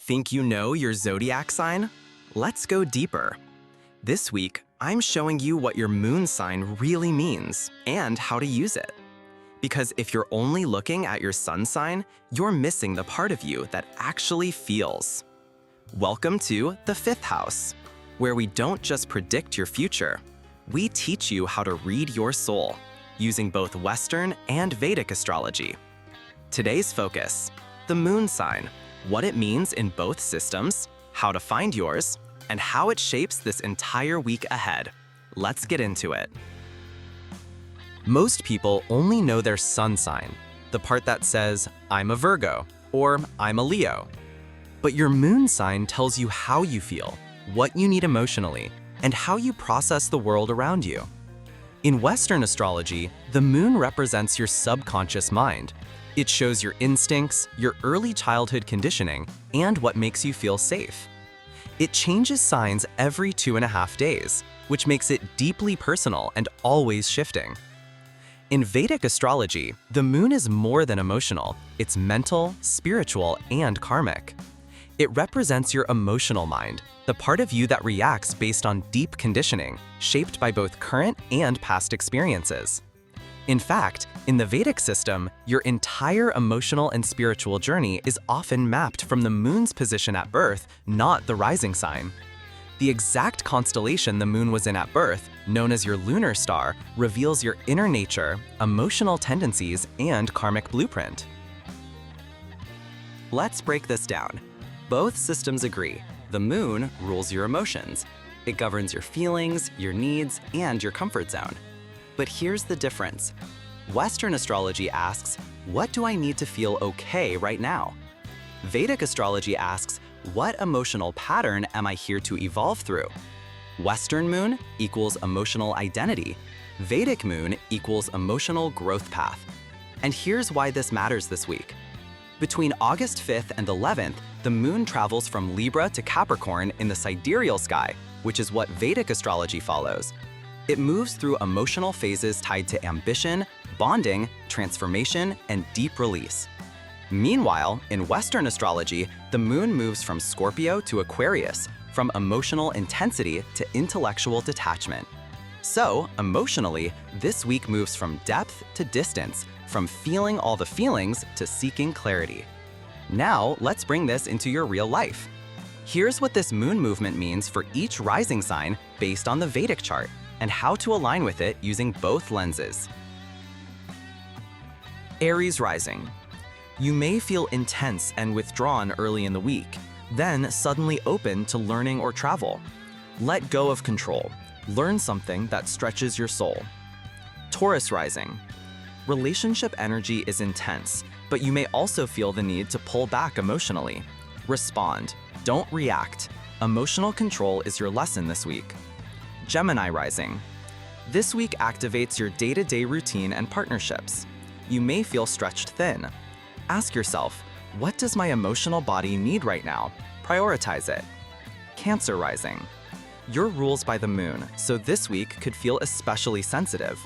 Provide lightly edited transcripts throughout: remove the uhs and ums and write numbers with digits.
Think you know your zodiac sign? Let's go deeper. This week, I'm showing you what your moon sign really means and how to use it. Because if you're only looking at your sun sign, you're missing the part of you that actually feels. Welcome to the 5th house, where we don't just predict your future, we teach you how to read your soul using both Western and Vedic astrology. Today's focus, the moon sign, what it means in both systems, how to find yours, and how it shapes this entire week ahead. Let's get into it. Most people only know their sun sign, the part that says, I'm a Virgo, or I'm a Leo. But your moon sign tells you how you feel, what you need emotionally, and how you process the world around you. In Western astrology, the moon represents your subconscious mind. It shows your instincts, your early childhood conditioning, and what makes you feel safe. It changes signs every 2.5 days, which makes it deeply personal and always shifting. In Vedic astrology, the moon is more than emotional. It's mental, spiritual, and karmic. It represents your emotional mind, the part of you that reacts based on deep conditioning, shaped by both current and past experiences. In fact, in the Vedic system, your entire emotional and spiritual journey is often mapped from the moon's position at birth, not the rising sign. The exact constellation the moon was in at birth, known as your lunar star, reveals your inner nature, emotional tendencies, and karmic blueprint. Let's break this down. Both systems agree. The moon rules your emotions. It governs your feelings, your needs, and your comfort zone. But here's the difference. Western astrology asks, what do I need to feel okay right now? Vedic astrology asks, what emotional pattern am I here to evolve through? Western moon equals emotional identity. Vedic moon equals emotional growth path. And here's why this matters this week. Between August 5th and 11th, the moon travels from Libra to Capricorn in the sidereal sky, which is what Vedic astrology follows. It moves through emotional phases tied to ambition, bonding, transformation, and deep release. Meanwhile, in Western astrology, the moon moves from Scorpio to Aquarius, from emotional intensity to intellectual detachment. So, emotionally, this week moves from depth to distance, from feeling all the feelings to seeking clarity. Now, let's bring this into your real life. Here's what this moon movement means for each rising sign based on the Vedic chart, and how to align with it using both lenses. Aries rising. You may feel intense and withdrawn early in the week, then suddenly open to learning or travel. Let go of control. Learn something that stretches your soul. Taurus rising. Relationship energy is intense, but you may also feel the need to pull back emotionally. Respond, don't react. Emotional control is your lesson this week. Gemini rising. This week activates your day-to-day routine and partnerships. You may feel stretched thin. Ask yourself, what does my emotional body need right now? Prioritize it. Cancer rising. You're ruled by the moon, so this week could feel especially sensitive.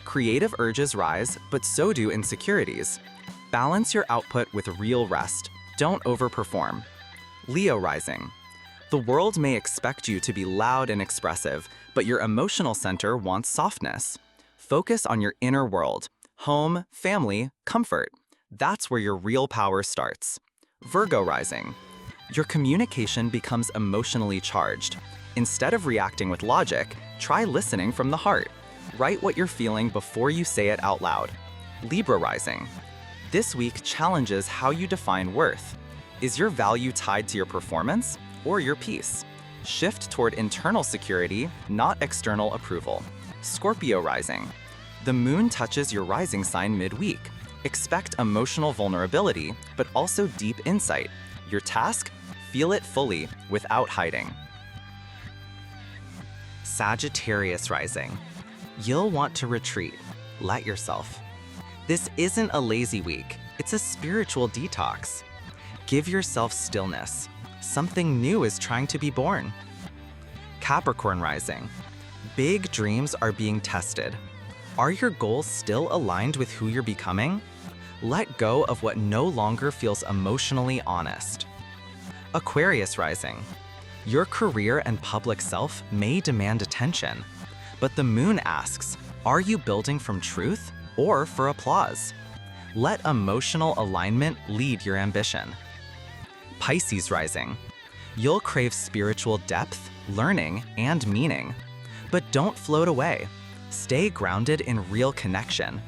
Creative urges rise, but so do insecurities. Balance your output with real rest. Don't overperform. Leo rising. The world may expect you to be loud and expressive, but your emotional center wants softness. Focus on your inner world. Home, family, comfort. That's where your real power starts. Virgo rising. Your communication becomes emotionally charged. Instead of reacting with logic, try listening from the heart. Write what you're feeling before you say it out loud. Libra rising. This week challenges how you define worth. Is your value tied to your performance or your peace? Shift toward internal security, not external approval. Scorpio rising. The moon touches your rising sign midweek. Expect emotional vulnerability, but also deep insight. Your task? Feel it fully, without hiding. Sagittarius rising. You'll want to retreat. Let yourself. This isn't a lazy week. It's a spiritual detox. Give yourself stillness. Something new is trying to be born. Capricorn rising. Big dreams are being tested. Are your goals still aligned with who you're becoming? Let go of what no longer feels emotionally honest. Aquarius rising. Your career and public self may demand attention, but the moon asks, are you building from truth or for applause? Let emotional alignment lead your ambition. Pisces rising. You'll crave spiritual depth, learning, and meaning. But don't float away. Stay grounded in real connection.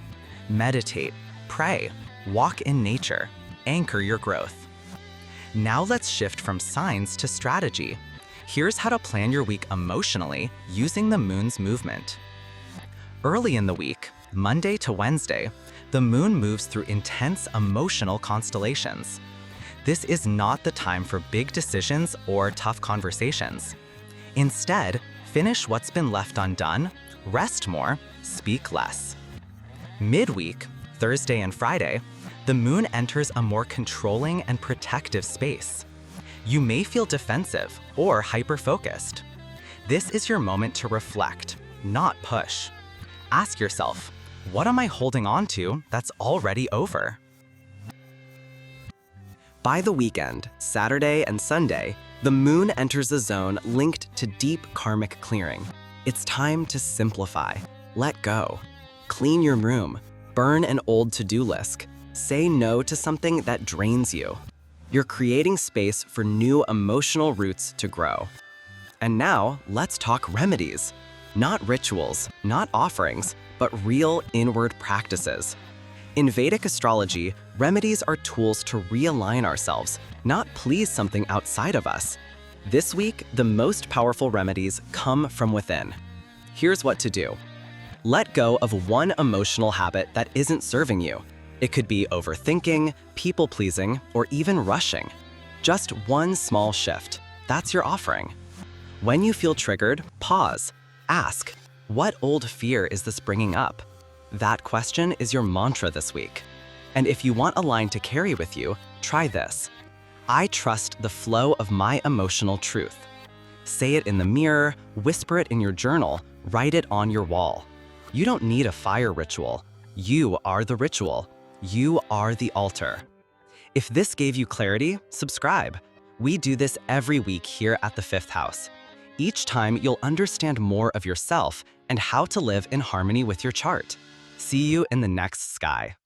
Meditate, pray, walk in nature, anchor your growth. Now let's shift from signs to strategy. Here's how to plan your week emotionally using the moon's movement. Early in the week, Monday to Wednesday, the moon moves through intense emotional constellations. This is not the time for big decisions or tough conversations. Instead, finish what's been left undone, rest more, speak less. Midweek, Thursday and Friday, the moon enters a more controlling and protective space. You may feel defensive or hyper-focused. This is your moment to reflect, not push. Ask yourself, what am I holding on to that's already over? By the weekend, Saturday and Sunday, the moon enters a zone linked to deep karmic clearing. It's time to simplify, let go, clean your room, burn an old to-do list, say no to something that drains you. You're creating space for new emotional roots to grow. And now, let's talk remedies. Not rituals, not offerings, but real inward practices. In Vedic astrology, remedies are tools to realign ourselves, not please something outside of us. This week, the most powerful remedies come from within. Here's what to do. Let go of one emotional habit that isn't serving you. It could be overthinking, people-pleasing, or even rushing. Just one small shift. That's your offering. When you feel triggered, pause. Ask, what old fear is this bringing up? That question is your mantra this week. And if you want a line to carry with you, try this. I trust the flow of my emotional truth. Say it in the mirror, whisper it in your journal, write it on your wall. You don't need a fire ritual. You are the ritual. You are the altar. If this gave you clarity, subscribe. We do this every week here at the Fifth House. Each time you'll understand more of yourself and how to live in harmony with your chart. See you in the next sky.